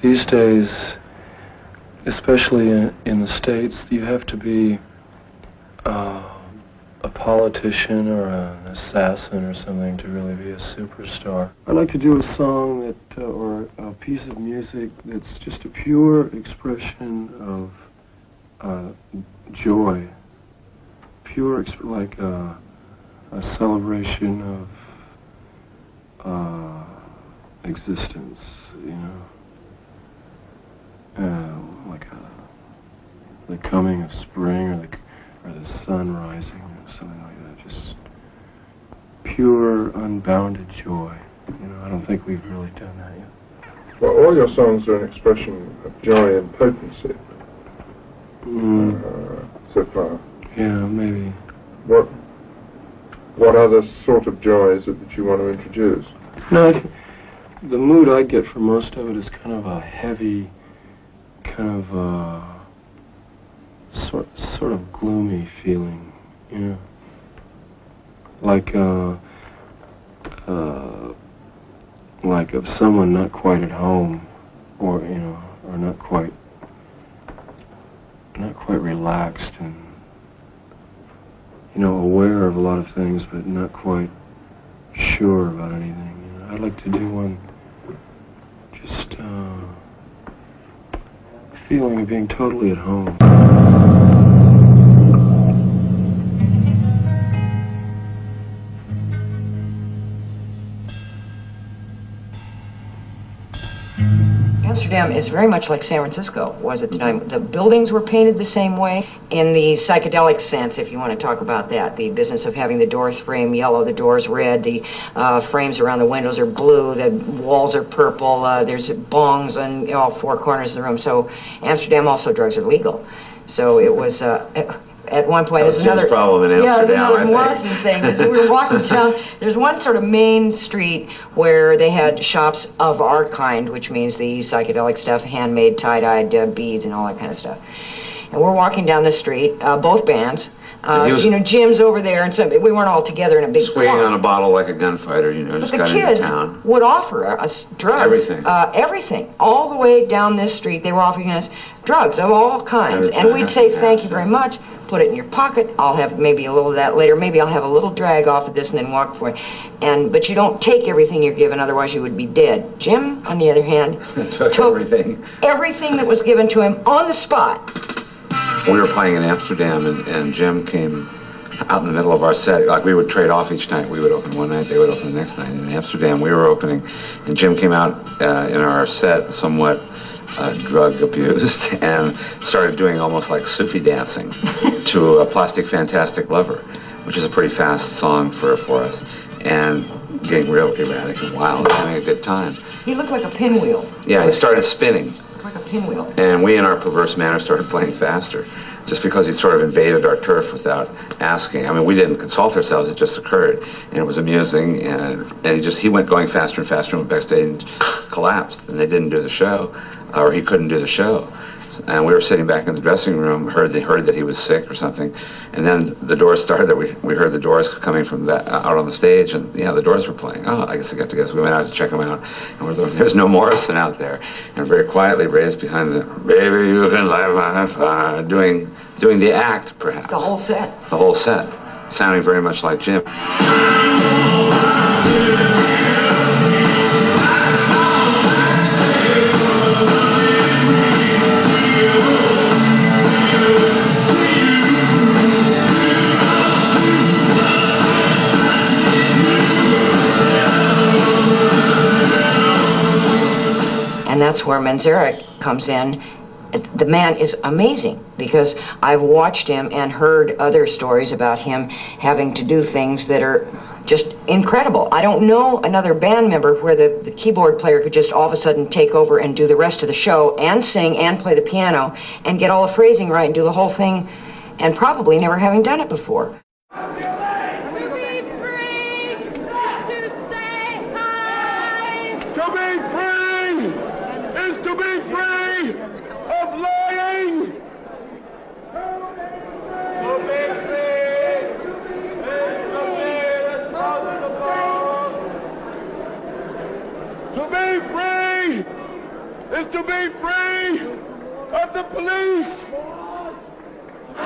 these days, especially in the States, you have to be a politician or an assassin or something to really be a superstar. I'd like to do a song that, or a piece of music that's just a pure expression of joy, pure, like a celebration of existence, you know, like the coming of spring or the sun rising or something like that. Just pure, unbounded joy. You know, I don't think we've really done that yet. Well, all your songs are an expression of joy and potency. So far. Yeah, maybe. What other sort of joy is it that you want to introduce? No, the mood I get from most of it is kind of a heavy, kind of sort of gloomy feeling, you know, like of someone not quite at home, or you know, or not quite relaxed and, you know, aware of a lot of things, but not quite sure about anything. You know, I'd like to do one just feeling of being totally at home. Amsterdam is very much like San Francisco was at the time. The buildings were painted the same way in the psychedelic sense, if you want to talk about that. The business of having the doors frame yellow, the doors red, the frames around the windows are blue, the walls are purple, there's bongs on all four corners of the room. So Amsterdam also, drugs are legal. So it was... at one point, there's another problem in Amsterdam. Yeah, there's another Morrison thing. As we were walking down, there's one sort of main street where they had shops of our kind, which means the psychedelic stuff, handmade, tie-dyed beads and all that kind of stuff. And we're walking down the street, both bands. So, you know, Jim's over there, and so we weren't all together in a big swinging clump. on a bottle like a gunfighter, you know, But just the got into kids town. would offer us drugs. Everything. All the way down this street, they were offering us drugs of all kinds. And we'd say, thank you very much, put it in your pocket, I'll have maybe a little of that later, maybe I'll have a little drag off of this and then walk for it. But you don't take everything you're given, otherwise you would be dead. Jim, on the other hand, took everything that was given to him on the spot. We were playing in Amsterdam, and Jim came out in the middle of our set. Like, we would trade off each night. We would open one night, they would open the next night. In Amsterdam, we were opening, and Jim came out in our set somewhat drug abused and started doing almost like Sufi dancing to a Plastic Fantastic Lover, which is a pretty fast song for us, and getting real erratic and wild and having a good time. He looked like a pinwheel. Yeah, he started spinning. Like a pinwheel. And we, in our perverse manner, started playing faster, just because he sort of invaded our turf without asking. I mean, we didn't consult ourselves, it just occurred. And it was amusing, and he went going faster and faster, and went backstage and collapsed, and they didn't do the show, or he couldn't do the show. And we were sitting back in the dressing room, heard that he was sick or something, and then the doors started. We heard the doors coming from out on the stage, and yeah, the doors were playing. Oh, I guess they got together. So we went out to check them out, and there's no Morrison out there. And very quietly raised behind the "Baby, you can light my fire," doing the act, perhaps. The whole set. The whole set, sounding very much like Jim. And that's where Manzarek comes in. The man is amazing, because I've watched him and heard other stories about him having to do things that are just incredible. I don't know another band member where the keyboard player could just all of a sudden take over and do the rest of the show and sing and play the piano and get all the phrasing right and do the whole thing, and probably never having done it before. To be free to be free of the police. I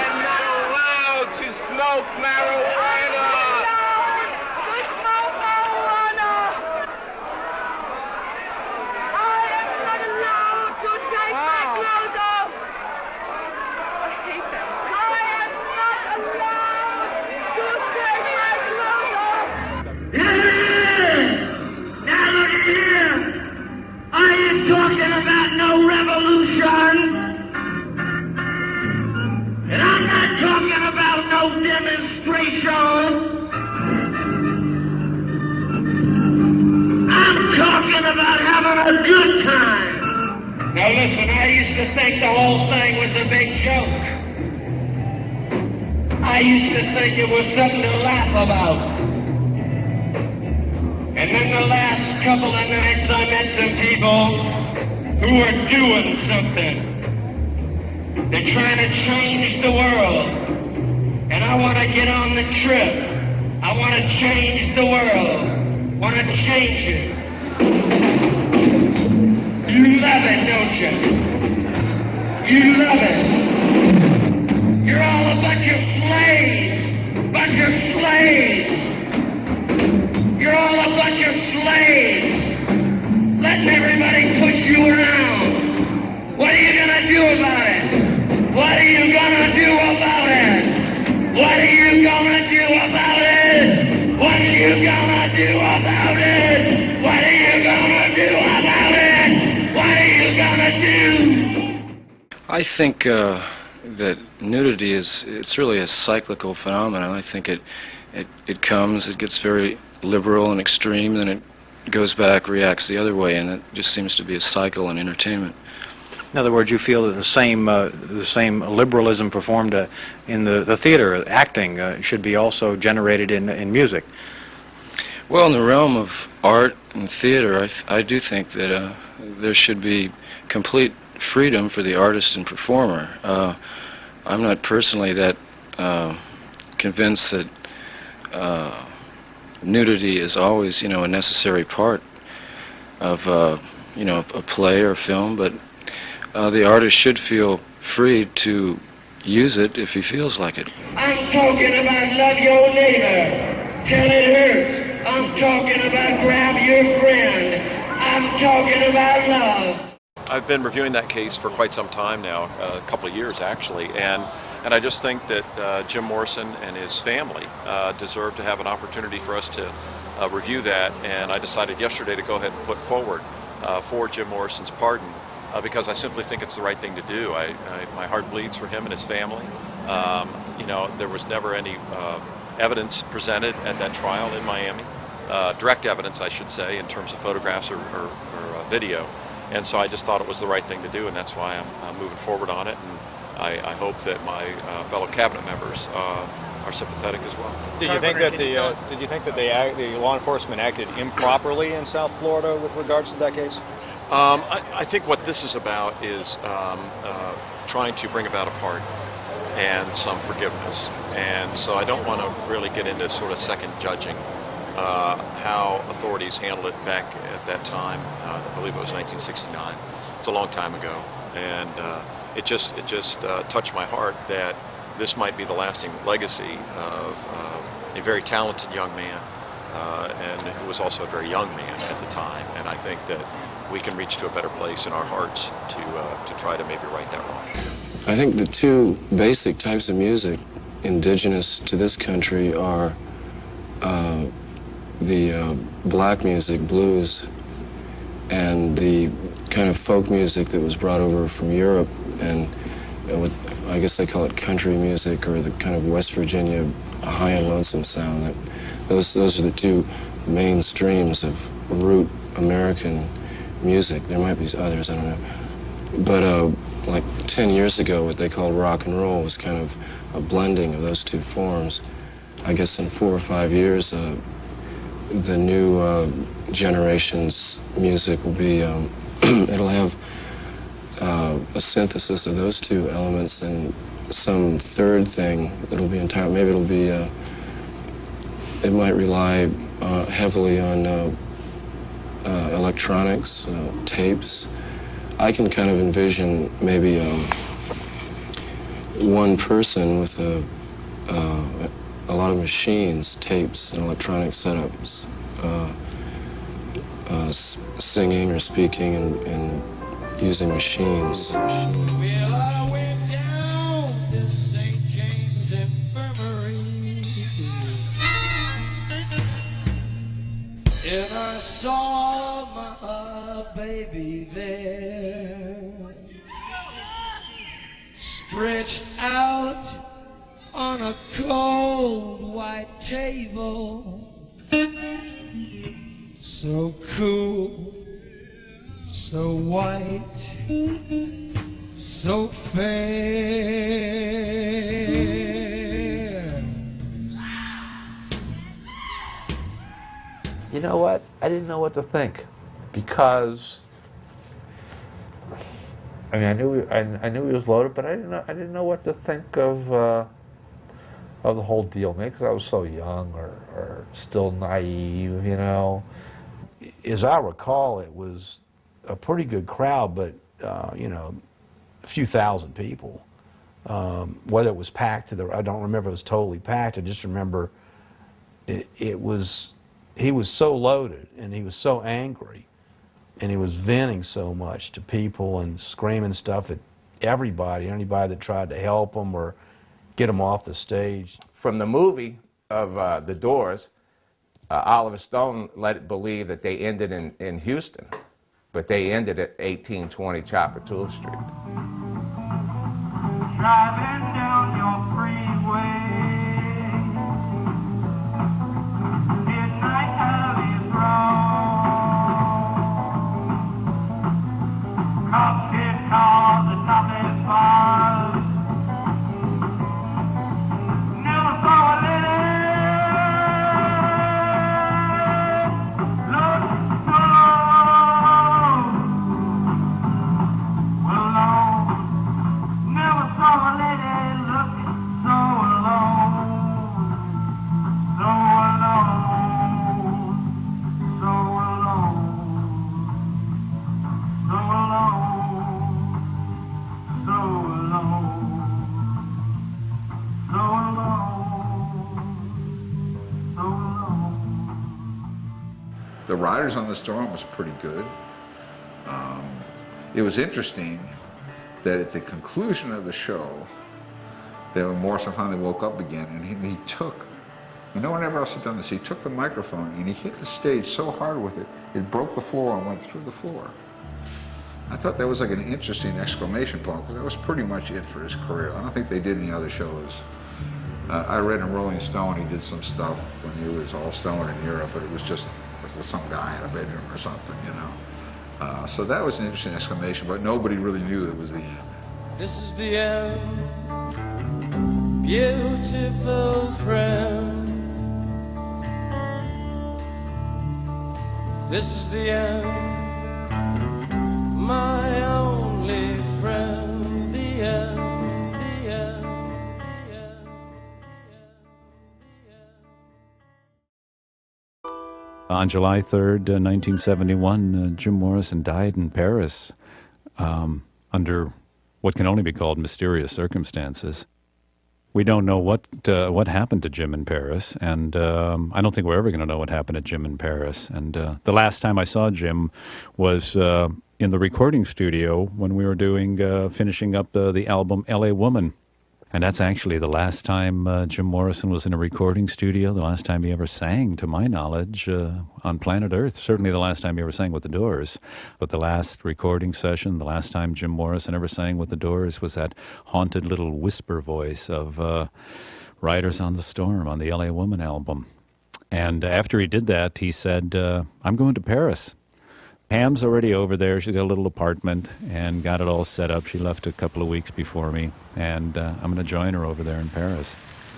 am not allowed to smoke marijuana. Now look here. I ain't talking about no revolution. And I'm not talking about no demonstration. I'm talking about having a good time. Now listen, I used to think the whole thing was a big joke. I used to think it was something to laugh about. And then the last couple of nights I met some people who are doing something. They're trying to change the world. And I want to get on the trip. I want to change the world. Want to change it. You love it, don't you? You love it. You're all a bunch of slaves. Bunch of slaves. You're all a bunch of slaves, letting everybody push you around. What are you gonna do about it? What are you gonna do about it? What are you gonna do about it? What are you gonna do about it? What are you gonna do about it? What are you gonna do? I think that nudity it's really a cyclical phenomenon. I think it comes, it gets very liberal and extreme, then it goes back, reacts the other way, and it just seems to be a cycle in entertainment. In other words, you feel that the same liberalism performed in the theater, acting, should be also generated in music. Well, in the realm of art and theater, I do think that there should be complete freedom for the artist and performer. I'm not personally that convinced that nudity is always, a necessary part of, a play or film, but the artist should feel free to use it if he feels like it. I'm talking about love your neighbor till it hurts. I'm talking about grab your friend. I'm talking about love. I've been reviewing that case for quite some time now, a couple of years actually, and I just think that Jim Morrison and his family deserve to have an opportunity for us to review that, and I decided yesterday to go ahead and put forward for Jim Morrison's pardon because I simply think it's the right thing to do. My heart bleeds for him and his family. There was never any evidence presented at that trial in Miami, direct evidence I should say, in terms of photographs or video. And so I just thought it was the right thing to do, and that's why I'm moving forward on it. And I hope that my fellow cabinet members are sympathetic as well. Did you think that the law enforcement acted improperly in South Florida with regards to that case? I think what this is about is trying to bring about a pardon and some forgiveness. And so I don't want to really get into sort of second judging how authorities handled it back at that time. I believe it was 1969. It's a long time ago, and it just touched my heart that this might be the lasting legacy of a very talented young man, and who was also a very young man at the time. And I think that we can reach to a better place in our hearts to try to maybe right that wrong. I think the two basic types of music indigenous to this country are the black music, blues, and the kind of folk music that was brought over from Europe, and what I guess they call it country music, or the kind of West Virginia high and lonesome sound. That those are the two main streams of root American music. There might be others, I don't know. But like 10 years ago, what they called rock and roll was kind of a blending of those two forms. I guess in 4 or 5 years, the new generation's music will be, it'll have a synthesis of those two elements and some third thing that'll be entire. Maybe it'll be, it might rely heavily on electronics, tapes. I can kind of envision maybe one person with a lot of machines, tapes, and electronic setups, singing or speaking and using machines. Well, I went down to St. James Infirmary, and I saw my baby there, stretched out on a cold white table, so cool, so white, so fair. You know what? I didn't know what to think, because I mean, I knew he was loaded, but I didn't know what to think of the whole deal. Maybe because I was so young or still naive, you know. As I recall, it was a pretty good crowd, but you know, a few thousand people. Whether it was packed to the, I don't remember if it was totally packed. I just remember it was, he was so loaded and he was so angry and he was venting so much to people and screaming stuff at everybody, anybody that tried to help him or get him off the stage. From the movie of The Doors, Oliver Stone let it believe that they ended in Houston, but they ended at 1820 Chappatul Street. Driving down your freeway, midnight alley throng, cops hit cars, the top is bars, never saw a lady look so alone. Never saw a lady looking so alone, so alone, so alone, so alone, so alone, so alone, so alone. The Riders on the Storm was pretty good. It was interesting that at the conclusion of the show, when Morrison finally woke up again, and he took, no one ever else had done this, he took the microphone and he hit the stage so hard with it, it broke the floor and went through the floor. I thought that was like an interesting exclamation point, because that was pretty much it for his career. I don't think they did any other shows. I read in Rolling Stone he did some stuff when he was all stoned in Europe, but it was just like with some guy in a bedroom or something, you know. So that was an interesting exclamation, but nobody really knew it was the end. This is the end, beautiful friend. This is the end, my only friend. The end, the end, the end. On July 3rd, 1971, Jim Morrison died in Paris under what can only be called mysterious circumstances. We don't know what happened to Jim in Paris, and I don't think we're ever going to know what happened to Jim in Paris. And the last time I saw Jim was in the recording studio when we were finishing up the album L.A. Woman. And that's actually the last time Jim Morrison was in a recording studio, the last time he ever sang, to my knowledge, on planet Earth. Certainly the last time he ever sang with the Doors. But the last recording session, the last time Jim Morrison ever sang with the Doors, was that haunted little whisper voice of Riders on the Storm on the L.A. Woman album. And after he did that, he said, I'm going to Paris. Pam's already over there. She's got a little apartment and got it all set up. She left a couple of weeks before me, and I'm going to join her over there in Paris.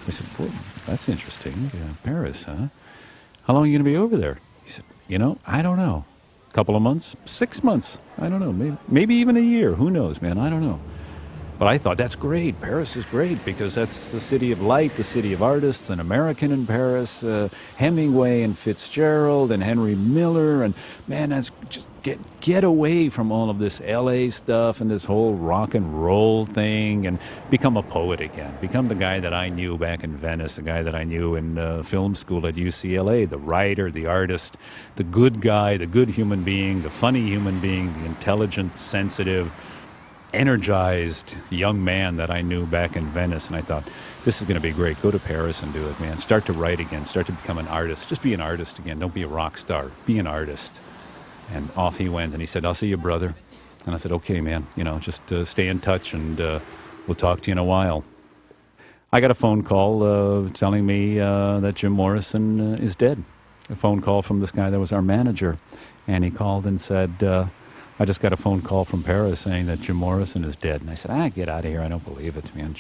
I said, well, that's interesting. Yeah, Paris, huh? How long are you going to be over there? He said, I don't know. A couple of months? 6 months? I don't know. Maybe even a year. Who knows, man? I don't know. But I thought, that's great. Paris is great because that's the city of light, the city of artists, an American in Paris, Hemingway and Fitzgerald and Henry Miller. And man, that's just get away from all of this LA stuff and this whole rock and roll thing and become a poet again. Become the guy that I knew back in Venice, the guy that I knew in film school at UCLA, the writer, the artist, the good guy, the good human being, the funny human being, the intelligent, sensitive, energized young man that I knew back in Venice. And I thought, this is going to be great. Go to Paris and do it, man. Start to write again. Start to become an artist. Just be an artist again. Don't be a rock star. Be an artist. And off he went. And he said, I'll see you, brother. And I said, okay, man. Just stay in touch and we'll talk to you in a while. I got a phone call telling me that Jim Morrison is dead. A phone call from this guy that was our manager. And he called and said, I just got a phone call from Paris saying that Jim Morrison is dead. And I said, get out of here. I don't believe it, man.